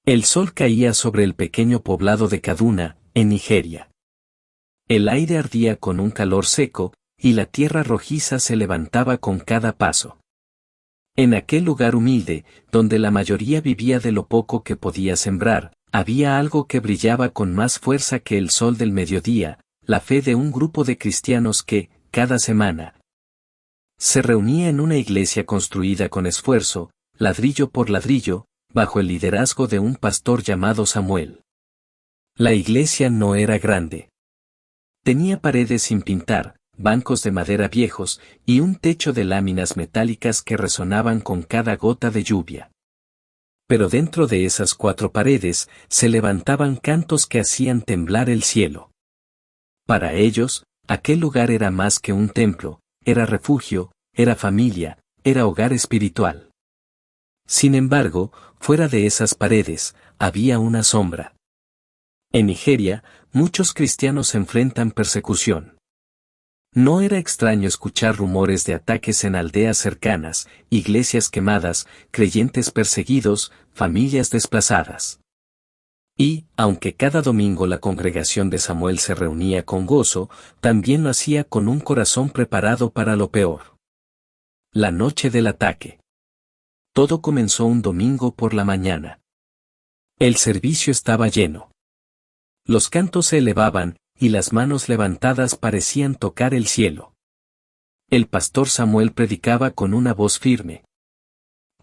El sol caía sobre el pequeño poblado de Kaduna, en Nigeria. El aire ardía con un calor seco, y la tierra rojiza se levantaba con cada paso. En aquel lugar humilde, donde la mayoría vivía de lo poco que podía sembrar, había algo que brillaba con más fuerza que el sol del mediodía, la fe de un grupo de cristianos que, cada semana, se reunía en una iglesia construida con esfuerzo, ladrillo por ladrillo, bajo el liderazgo de un pastor llamado Samuel. La iglesia no era grande. Tenía paredes sin pintar, bancos de madera viejos, y un techo de láminas metálicas que resonaban con cada gota de lluvia. Pero dentro de esas 4 paredes, se levantaban cantos que hacían temblar el cielo. Para ellos, aquel lugar era más que un templo, era refugio, era familia, era hogar espiritual. Sin embargo, fuera de esas paredes, había una sombra. En Nigeria, muchos cristianos enfrentan persecución. No era extraño escuchar rumores de ataques en aldeas cercanas, iglesias quemadas, creyentes perseguidos, familias desplazadas. Y, aunque cada domingo la congregación de Samuel se reunía con gozo, también lo hacía con un corazón preparado para lo peor. La noche del ataque. Todo comenzó un domingo por la mañana. El servicio estaba lleno. Los cantos se elevaban, y las manos levantadas parecían tocar el cielo. El pastor Samuel predicaba con una voz firme.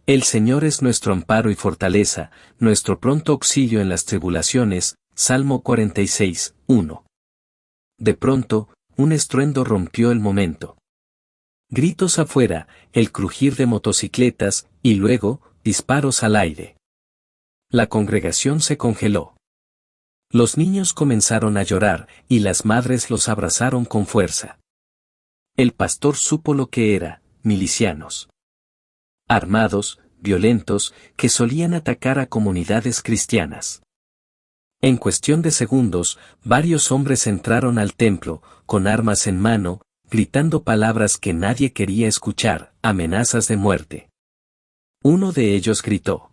El Señor es nuestro amparo y fortaleza, nuestro pronto auxilio en las tribulaciones, Salmo 46, 1. De pronto, un estruendo rompió el momento. Gritos afuera, el crujir de motocicletas, y luego, disparos al aire. La congregación se congeló. Los niños comenzaron a llorar, y las madres los abrazaron con fuerza. El pastor supo lo que era, milicianos. Armados, violentos, que solían atacar a comunidades cristianas. En cuestión de segundos, varios hombres entraron al templo, con armas en mano, gritando palabras que nadie quería escuchar, amenazas de muerte. Uno de ellos gritó: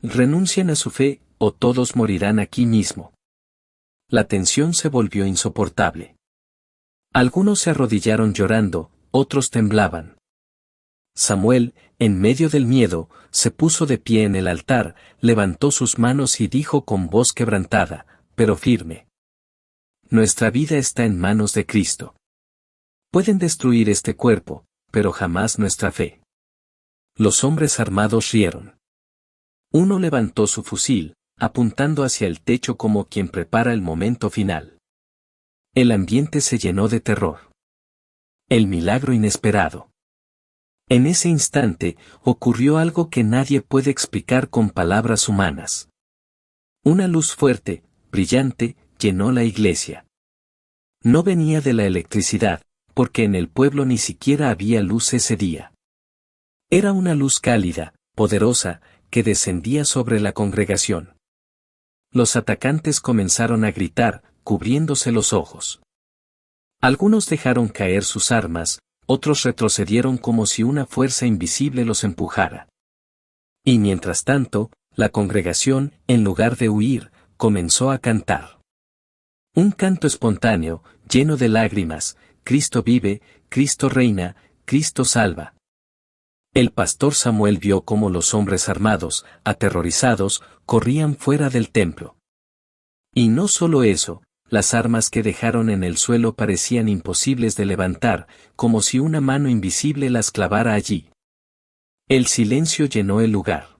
«Renuncien a su fe, o todos morirán aquí mismo». La tensión se volvió insoportable. Algunos se arrodillaron llorando, otros temblaban. Samuel, en medio del miedo, se puso de pie en el altar, levantó sus manos y dijo con voz quebrantada, pero firme: «Nuestra vida está en manos de Cristo. Pueden destruir este cuerpo, pero jamás nuestra fe». Los hombres armados rieron. Uno levantó su fusil, apuntando hacia el techo como quien prepara el momento final. El ambiente se llenó de terror. El milagro inesperado. En ese instante, ocurrió algo que nadie puede explicar con palabras humanas. Una luz fuerte, brillante, llenó la iglesia. No venía de la electricidad, porque en el pueblo ni siquiera había luz ese día. Era una luz cálida, poderosa, que descendía sobre la congregación. Los atacantes comenzaron a gritar, cubriéndose los ojos. Algunos dejaron caer sus armas, otros retrocedieron como si una fuerza invisible los empujara. Y mientras tanto, la congregación, en lugar de huir, comenzó a cantar. Un canto espontáneo, lleno de lágrimas: «Cristo vive, Cristo reina, Cristo salva». El pastor Samuel vio cómo los hombres armados, aterrorizados, corrían fuera del templo. Y no solo eso, las armas que dejaron en el suelo parecían imposibles de levantar, como si una mano invisible las clavara allí. El silencio llenó el lugar.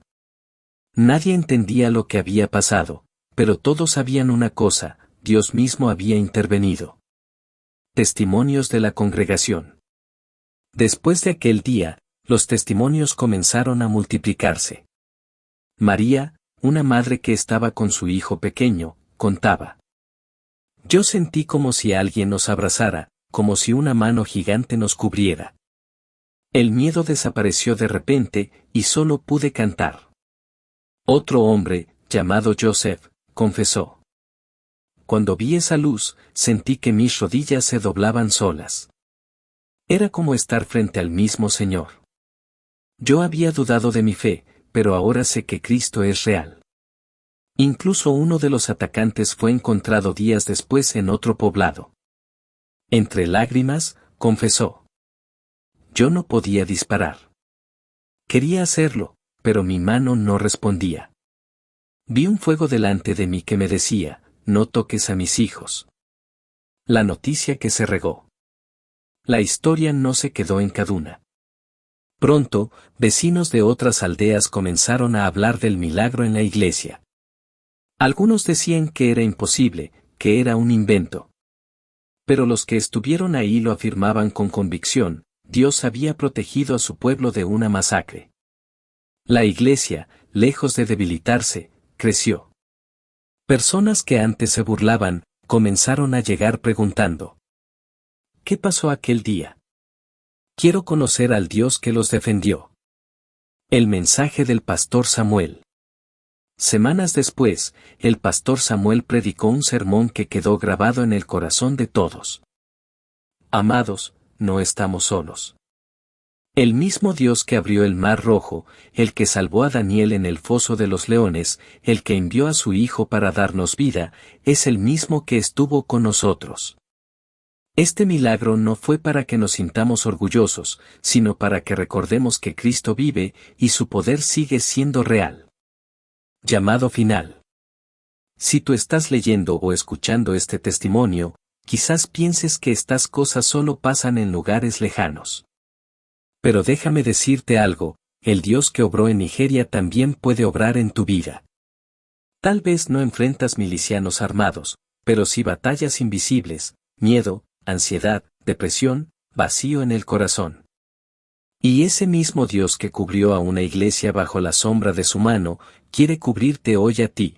Nadie entendía lo que había pasado, pero todos sabían una cosa: Dios mismo había intervenido. Testimonios de la congregación. Después de aquel día, los testimonios comenzaron a multiplicarse. María, una madre que estaba con su hijo pequeño, contaba: «Yo sentí como si alguien nos abrazara, como si una mano gigante nos cubriera. El miedo desapareció de repente, y solo pude cantar». Otro hombre, llamado Joseph, confesó: «Cuando vi esa luz, sentí que mis rodillas se doblaban solas. Era como estar frente al mismo Señor. Yo había dudado de mi fe, pero ahora sé que Cristo es real». Incluso uno de los atacantes fue encontrado días después en otro poblado. Entre lágrimas, confesó: yo no podía disparar. Quería hacerlo, pero mi mano no respondía. Vi un fuego delante de mí que me decía: no toques a mis hijos. La noticia que se regó. La historia no se quedó en Kaduna. Pronto, vecinos de otras aldeas comenzaron a hablar del milagro en la iglesia. Algunos decían que era imposible, que era un invento. Pero los que estuvieron ahí lo afirmaban con convicción: Dios había protegido a su pueblo de una masacre. La iglesia, lejos de debilitarse, creció. Personas que antes se burlaban, comenzaron a llegar preguntando: ¿qué pasó aquel día? Quiero conocer al Dios que los defendió. El mensaje del pastor Samuel. Semanas después, el pastor Samuel predicó un sermón que quedó grabado en el corazón de todos. Amados, no estamos solos. El mismo Dios que abrió el mar rojo, el que salvó a Daniel en el foso de los leones, el que envió a su Hijo para darnos vida, es el mismo que estuvo con nosotros. Este milagro no fue para que nos sintamos orgullosos, sino para que recordemos que Cristo vive y su poder sigue siendo real. Llamado final. Si tú estás leyendo o escuchando este testimonio, quizás pienses que estas cosas solo pasan en lugares lejanos. Pero déjame decirte algo: el Dios que obró en Nigeria también puede obrar en tu vida. Tal vez no enfrentas milicianos armados, pero sí batallas invisibles: miedo, ansiedad, depresión, vacío en el corazón. Y ese mismo Dios que cubrió a una iglesia bajo la sombra de su mano, quiere cubrirte hoy a ti.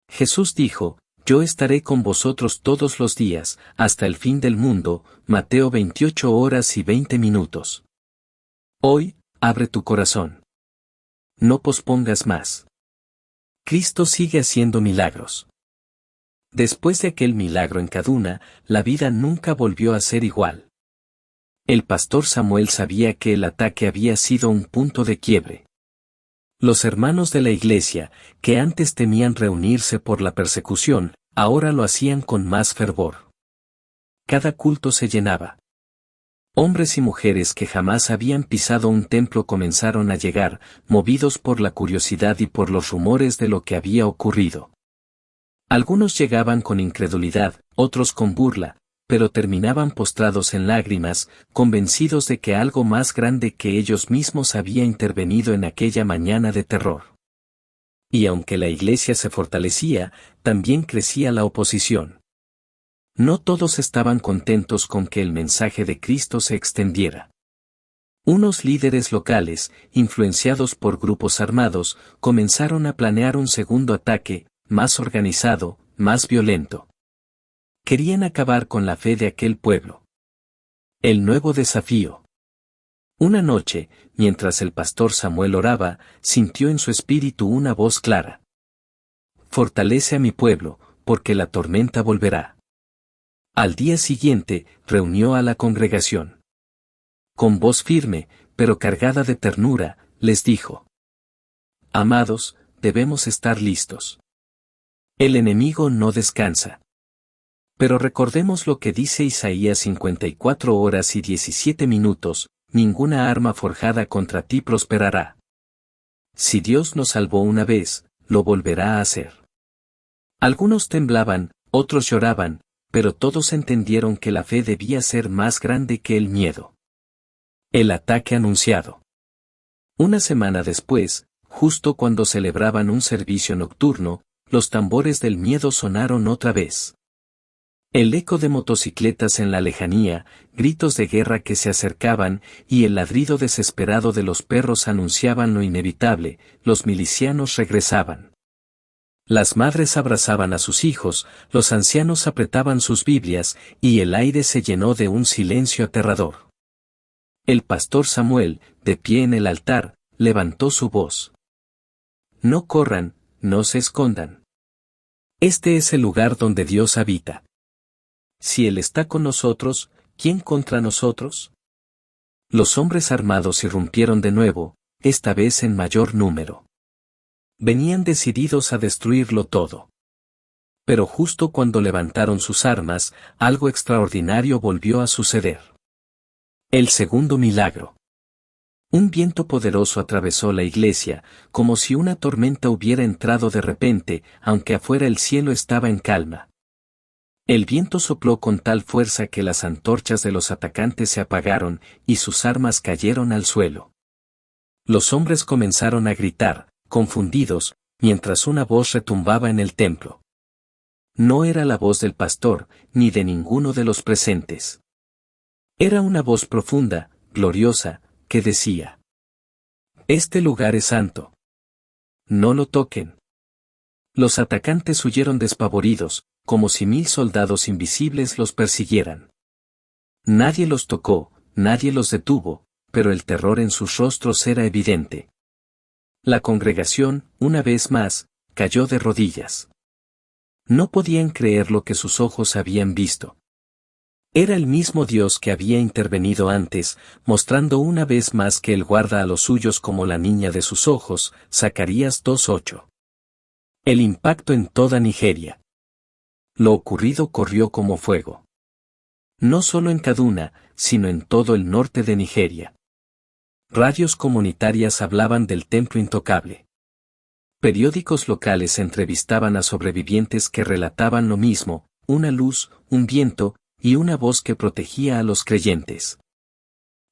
Jesús dijo: yo estaré con vosotros todos los días, hasta el fin del mundo. Mateo 28:20. Hoy, abre tu corazón. No pospongas más. Cristo sigue haciendo milagros. Después de aquel milagro en Kaduna, la vida nunca volvió a ser igual. El pastor Samuel sabía que el ataque había sido un punto de quiebre. Los hermanos de la iglesia, que antes temían reunirse por la persecución, ahora lo hacían con más fervor. Cada culto se llenaba. Hombres y mujeres que jamás habían pisado un templo comenzaron a llegar, movidos por la curiosidad y por los rumores de lo que había ocurrido. Algunos llegaban con incredulidad, otros con burla, pero terminaban postrados en lágrimas, convencidos de que algo más grande que ellos mismos había intervenido en aquella mañana de terror. Y aunque la iglesia se fortalecía, también crecía la oposición. No todos estaban contentos con que el mensaje de Cristo se extendiera. Unos líderes locales, influenciados por grupos armados, comenzaron a planear un segundo ataque, más organizado, más violento. Querían acabar con la fe de aquel pueblo. El nuevo desafío. Una noche, mientras el pastor Samuel oraba, sintió en su espíritu una voz clara: fortalece a mi pueblo, porque la tormenta volverá. Al día siguiente, reunió a la congregación. Con voz firme, pero cargada de ternura, les dijo: amados, debemos estar listos. El enemigo no descansa. Pero recordemos lo que dice Isaías 54:17: ninguna arma forjada contra ti prosperará. Si Dios nos salvó una vez, lo volverá a hacer. Algunos temblaban, otros lloraban, pero todos entendieron que la fe debía ser más grande que el miedo. El ataque anunciado. Una semana después, justo cuando celebraban un servicio nocturno, los tambores del miedo sonaron otra vez. El eco de motocicletas en la lejanía, gritos de guerra que se acercaban, y el ladrido desesperado de los perros anunciaban lo inevitable: los milicianos regresaban. Las madres abrazaban a sus hijos, los ancianos apretaban sus Biblias, y el aire se llenó de un silencio aterrador. El pastor Samuel, de pie en el altar, levantó su voz: no corran, no se escondan. Este es el lugar donde Dios habita. Si Él está con nosotros, ¿quién contra nosotros? Los hombres armados irrumpieron de nuevo, esta vez en mayor número. Venían decididos a destruirlo todo. Pero justo cuando levantaron sus armas, algo extraordinario volvió a suceder. El segundo milagro. Un viento poderoso atravesó la iglesia, como si una tormenta hubiera entrado de repente, aunque afuera el cielo estaba en calma. El viento sopló con tal fuerza que las antorchas de los atacantes se apagaron y sus armas cayeron al suelo. Los hombres comenzaron a gritar, confundidos, mientras una voz retumbaba en el templo. No era la voz del pastor, ni de ninguno de los presentes. Era una voz profunda, gloriosa, que decía: «Este lugar es santo. No lo toquen». Los atacantes huyeron despavoridos, como si 1000 soldados invisibles los persiguieran. Nadie los tocó, nadie los detuvo, pero el terror en sus rostros era evidente. La congregación, una vez más, cayó de rodillas. No podían creer lo que sus ojos habían visto. Era el mismo Dios que había intervenido antes, mostrando una vez más que Él guarda a los suyos como la niña de sus ojos, Zacarías 2:8. El impacto en toda Nigeria. Lo ocurrido corrió como fuego. No solo en Kaduna, sino en todo el norte de Nigeria. Radios comunitarias hablaban del templo intocable. Periódicos locales entrevistaban a sobrevivientes que relataban lo mismo: una luz, un viento, y una voz que protegía a los creyentes.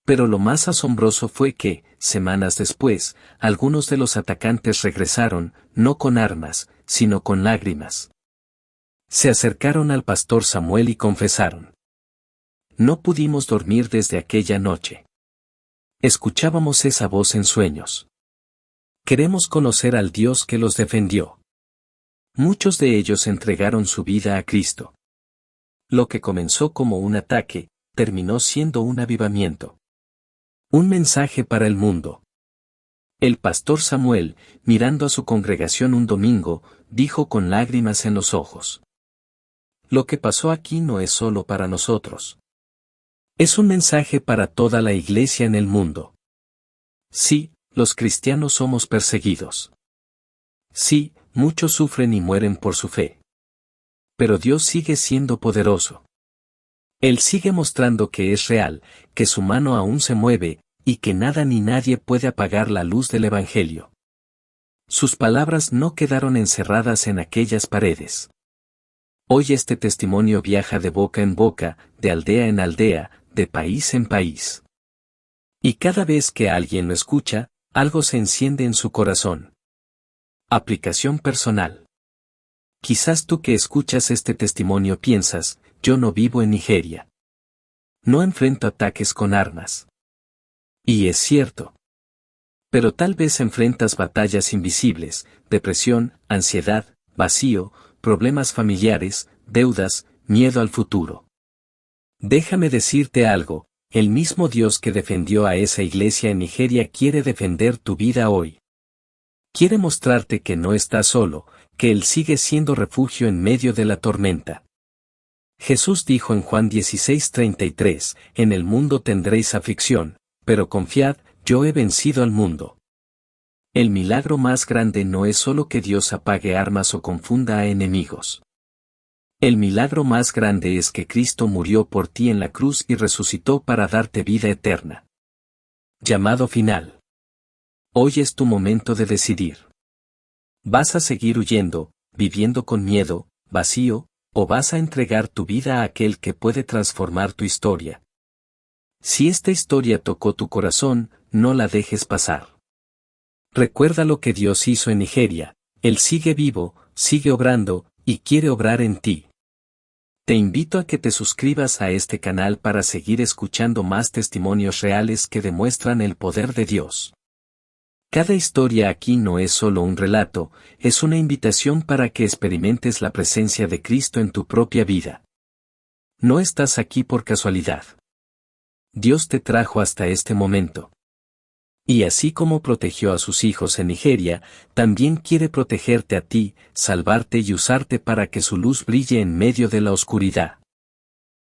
Pero lo más asombroso fue que, semanas después, algunos de los atacantes regresaron, no con armas, sino con lágrimas. Se acercaron al pastor Samuel y confesaron: «No pudimos dormir desde aquella noche. Escuchábamos esa voz en sueños. Queremos conocer al Dios que los defendió». Muchos de ellos entregaron su vida a Cristo. Lo que comenzó como un ataque, terminó siendo un avivamiento. Un mensaje para el mundo. El pastor Samuel, mirando a su congregación un domingo, dijo con lágrimas en los ojos: «Lo que pasó aquí no es solo para nosotros. Es un mensaje para toda la iglesia en el mundo. Sí, los cristianos somos perseguidos. Sí, muchos sufren y mueren por su fe. Pero Dios sigue siendo poderoso. Él sigue mostrando que es real, que su mano aún se mueve, y que nada ni nadie puede apagar la luz del Evangelio». Sus palabras no quedaron encerradas en aquellas paredes. Hoy este testimonio viaja de boca en boca, de aldea en aldea, de país en país. Y cada vez que alguien lo escucha, algo se enciende en su corazón. Aplicación personal. Quizás tú que escuchas este testimonio piensas: «Yo no vivo en Nigeria. No enfrento ataques con armas». Y es cierto. Pero tal vez enfrentas batallas invisibles: depresión, ansiedad, vacío, problemas familiares, deudas, miedo al futuro. Déjame decirte algo: el mismo Dios que defendió a esa iglesia en Nigeria quiere defender tu vida hoy. Quiere mostrarte que no estás solo, que Él sigue siendo refugio en medio de la tormenta. Jesús dijo en Juan 16:33, «En el mundo tendréis aflicción, pero confiad, yo he vencido al mundo». El milagro más grande no es solo que Dios apague armas o confunda a enemigos. El milagro más grande es que Cristo murió por ti en la cruz y resucitó para darte vida eterna. Llamado final. Hoy es tu momento de decidir. ¿Vas a seguir huyendo, viviendo con miedo, vacío, o vas a entregar tu vida a aquel que puede transformar tu historia? Si esta historia tocó tu corazón, no la dejes pasar. Recuerda lo que Dios hizo en Nigeria: Él sigue vivo, sigue obrando, y quiere obrar en ti. Te invito a que te suscribas a este canal para seguir escuchando más testimonios reales que demuestran el poder de Dios. Cada historia aquí no es solo un relato, es una invitación para que experimentes la presencia de Cristo en tu propia vida. No estás aquí por casualidad. Dios te trajo hasta este momento. Y así como protegió a sus hijos en Nigeria, también quiere protegerte a ti, salvarte y usarte para que su luz brille en medio de la oscuridad.